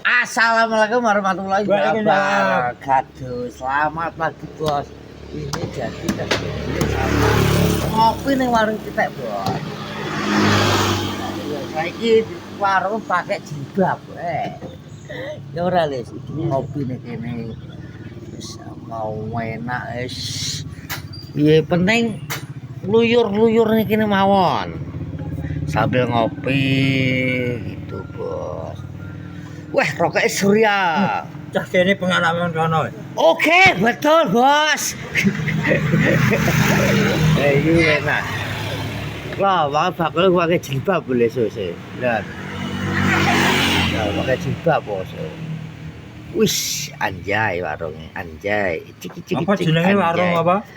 Assalamualaikum warahmatullahi wabarakatuh. Selamat pagi bos. Ini jadi sama ngopi nih warung kita bos. Saiki warung pakai jilbab. Ya ora les, iki ngopi nih kene. Wis mau enak wis. Piye penting luyur-luyur nih kene mawon. Sambil ngopi gitu bos. Wah, rokoknya Surya. Cah kene pengalaman kono. Oke, betul, Bos. Ini enak. Wah, bakal pakai jilbab boleh sose. Lihat. Nah, pakai jilbab, Bos. Wis, anjay warungnya, anjay. Cik. Apa jenenge warung apa?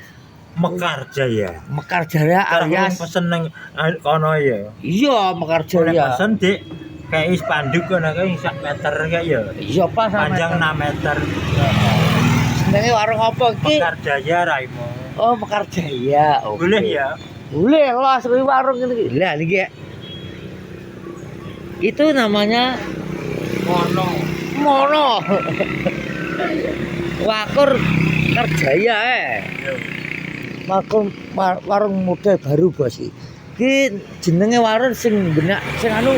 Mekar Jaya. Mekar Jaya alias pesen nang kono ya. Iya, Mekar Boleh Jaya. pesen Dik. Kayak spanduk kono kayak 1 meter kayak ya. Iya, Pak, Panjang 6 meter. Jenenge warung apa iki? Mekar Jaya Raimo. Oh, Mekar Jaya. Oke. Boleh ya? Boleh lah, seru warung ini. Lah niki ya. Itu namanya Mono. Wakur Kerjaya warung model baru bos iki. Jenenge warung sing benak sing anu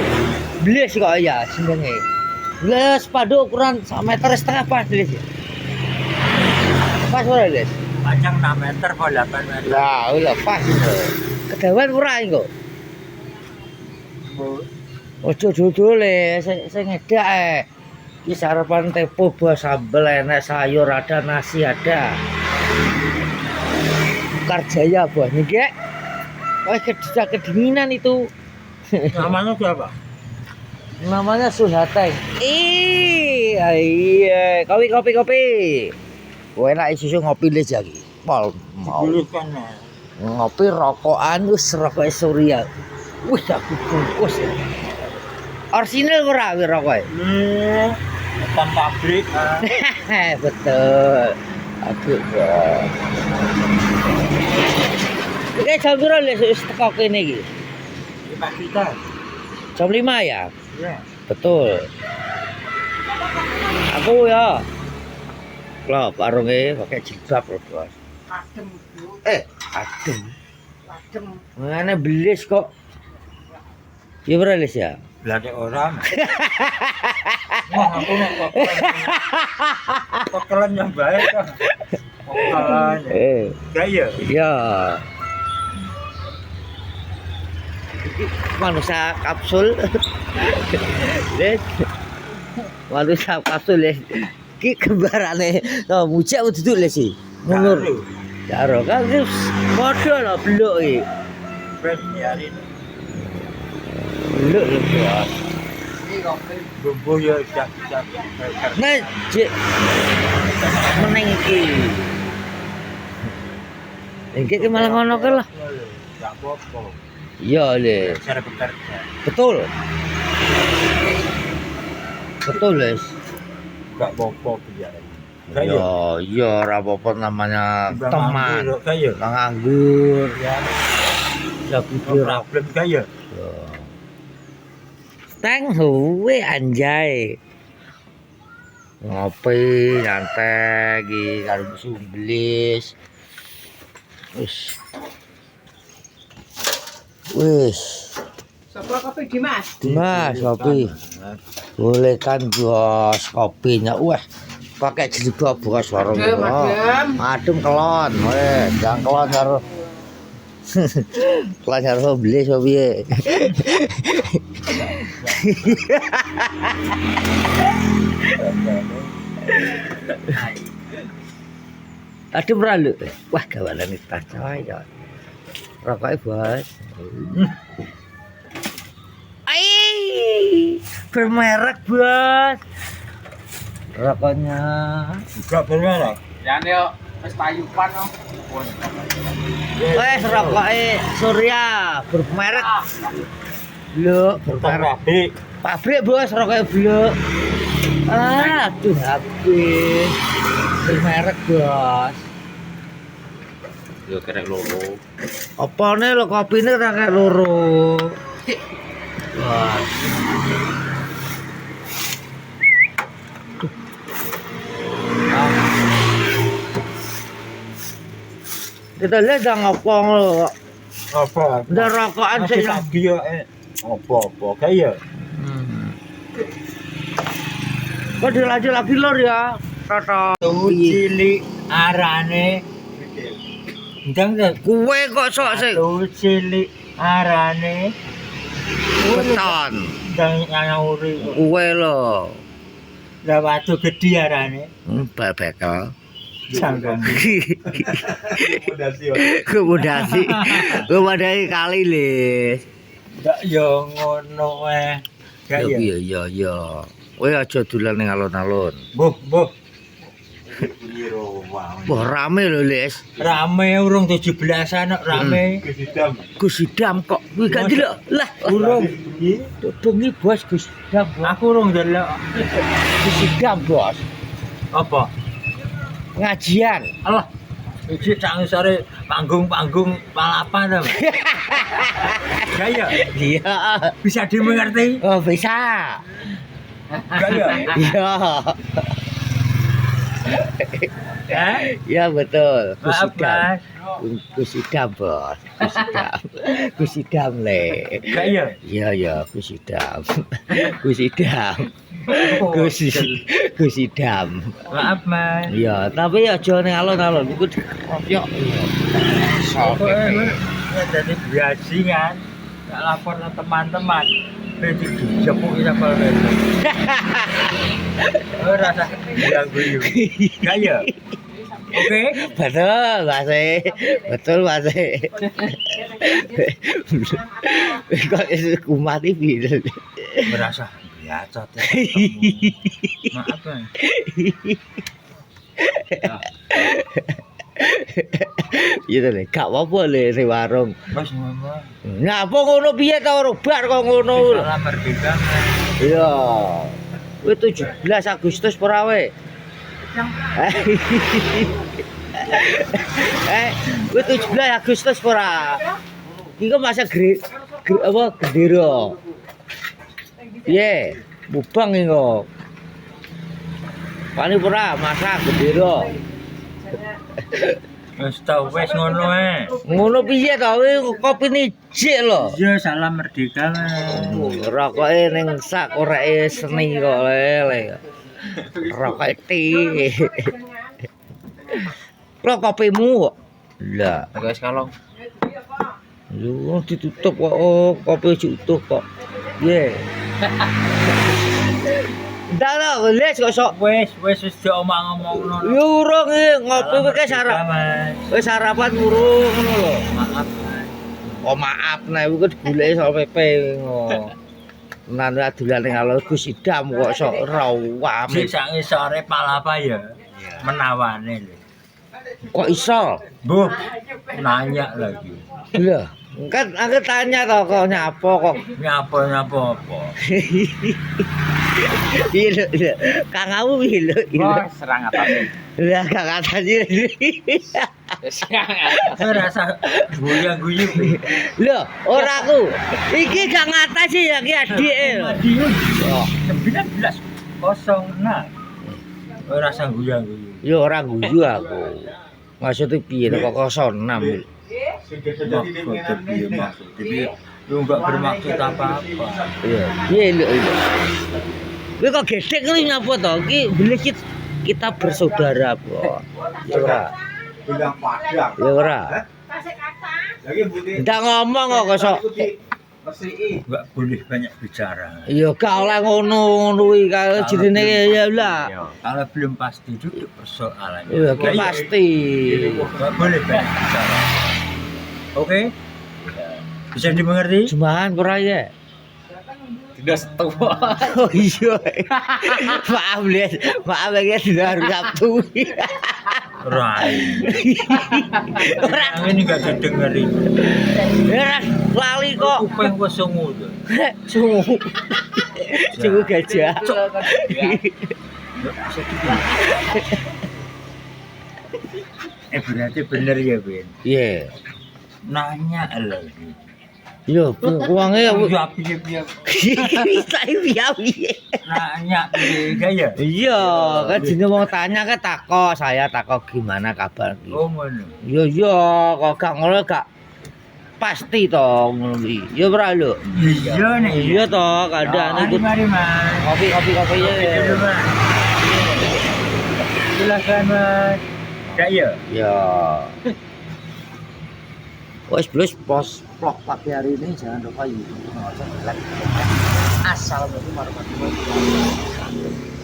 blis kok ya jenenge. Lah sepadu ukuran 1,5 meter pas blis. Pas ora les? Panjang 6 meter kok 8 meter. Lah, pas. Kedawan ora iki kok. Ojo dodole sing edak Iki sarapan tepo bos, sambel enak, sayur ada, nasi ada. Karjaya bos niki. Wah, kedinginan itu. Namanya siapa? Namanya Suhateng. Iya, kopi. Wah, enak susu ngopi les lagi. Pol mau. Ngopi rokokan wis rokok Surya. Wis aku bungkus. Orisinal ora rokoke? Bukan pabrik. Betul. Aduh. Oke, jam berapa les wis teko kene iki? 5 juta. Jam 5 ya? Iya. Betul. Aku ya. Loh, warungnya pakai jilbab loh, Bos. Adem, Bu. Adem. Adem. Mana belis kok. Ya berapa les ya? Belanja orang. Wah, aku nak kokelan yang baik kan. Kokelan. Gaya. Ya. Manusia kapsul. Les. Manusia kapsul les. Ki kembarane to mujak duduk les iki. Mundur. Karo kan wis padha lho blok iki. Ben nyari. Blok lho bos. Ini kopi bumbu ya dak. Nah, Cik. Meneng iki. Iki ki malah ngono ke lah. Enggak apa-apa. Iya, Les. Cara bekerja. Betul. Betul, Les. Enggak apa-apa biar. Iya, ora apa-apa namanya teman. Kaya. Nganggur. Ya. Ya pikir Problem kaya. Teng huwe anjay. Ngopi nyantai iki karo sumblis. Wis. Sapa kopi Dimas? Dimas kopi. Boleh kan bos kopinya. Wah, pakai jilbab bos warung. Adem kelon. Weh, jangan kelon karo. Kelon karo beli so piye. Adem ra lho. Wah, gawalan iki tas ya. Rokoke bos. Bermerek bos. Rokoknya Juga bermerek. Jane yo wis tayupan yo. wes rokoke Surya bermerek. Blok bermerek. Pabrik. Pabrik bos rokoke blok. Aduh habis. Bermerek bos. Yo kerek loro. Apane lho kopine ora kayak loro. Wah. Kita lihat dah ngopo ngono. Apa? Udah rokokan Masih sih. lagi ya apa kayak Kok dilanjut lagi lor ya? Toto. cilik arane ndang Kue kok sok sih. cilik arane Beton. ndang nyauri Kue lo. lah watu gede arane Bebekel. sanggang Kemudian kali le. ndak yo ngono gak ya Iya. Kowe aja dolan ning alun-alun. Mbah Wah rame lho, Les. rame urung 17-an kok rame Gus Idam kok. Kuwi gak delok. Lah, urung bengi bos Gus Idam. aku urung ndelok Gus Idam, Bos. apa Ngajian. Allah iki sak sore panggung balapan to gak ya Iya. bisa dimengerti Oh, bisa. gak ya Iya. Ya betul. Gus maaf Idam. mas Gus Idam, Bos. Gus Idam. Gus Idam le. gak ya Iya, Gus Idam. Gus Idam. Gus Idam. maaf mas Iya, tapi aja ning alun-alun iku dikeroyok. pokoknya jadi biasingan gak lapor ke teman-teman Bedi dijepuk kita kalau itu rasa ganggu gak ya oke Betul, Mas. Betul, Mas. Kok kumat iki. merasa biasa maaf mas Gitu le, gak apa-apa le di warung. mas ngomong Ngapa ngono piye ta ora bar kok ngono? salam merdeka mas Iya. Kuwi 17 Agustus ora we? Kuwi 17 Agustus ora? Iku masa apa gendera. Piye? Mubang iku. Pani ora masa gendera. wis tau wis ngono Ngono piye ta kuwi kopine jek lho. iya salam merdeka mas Rokoke ning sak koreke seni kok lele. Rokoke ti. Lo kopimu kok. Lah, Guys kalong. lu ditutup kok. Oh, kopi utuh kok. Ye. Ndak lho, Les kok sok. wis do omong-omong Yo urung ngopi kowe sarapan. mas Kowe sarapan urung ngono lho. maaf mas Oh maaf nek iku digoleki sok pepe ngono. Nang adulan ning alun Gus Idam kok sok rawam. sik sak sore palapa ya menawane lho Kok iso? Bu nanya lagi Lho, kan aku tanya toh kok nyapa kok. nyapa apa Iya lho. Kang kamu piye lho? Serang atas. Lah kang atasi. Serang saya rasa guyang-guyung Lho, ora aku. Iki kang atasi ya ki adike. Madiun 1906 saya rasa guyang-guyung Ya ora guyu aku. Maksudnya piye kok 06. maksud dia maksud jadi lu nggak bermaksud apa-apa Iya. Piye lho iki. Kowe kok gedhe kuwi nyapa to? Ki belis kita bersaudara, Bro. Ya ora. Ya ora. Ndak ngomong kok sok. nggak boleh banyak bicara Ya gak oleh ngono kuwi kaya jenenge ya lah. kalau belum pasti duduk persoalannya Ya ki pasti. nggak boleh banyak bicara oke bisa dimengerti Cuman ora ya. Tidak setua. Oh iya. Maaf Les, maaf ya sudah harus Sabtu. Rai orang ini nggak didengerin Ya lali kok. kuping gua sungu tuh Sungu. Sungu gajah. berarti bener ya Ben Iya. nanya lagi Yo, uangnya Ya piye-piye. saya piye. Nanya piye gaya. Iya, kan jenenge wong tanya kan takok, saya takok gimana kabar ki. Oh ngono. Yo yo, kok gak ngono gak pasti to ngono ki. Yo ora lho. Iya nih. Iya to, kadang Mari ikut mari Mas. kopi ya. Dulu, Mas. Silakan Mas. Gaya. Ya. Wes plus pos vlog pagi hari ini jangan lupa YouTube, like, assalamualaikum warahmatullahi wabarakatuh.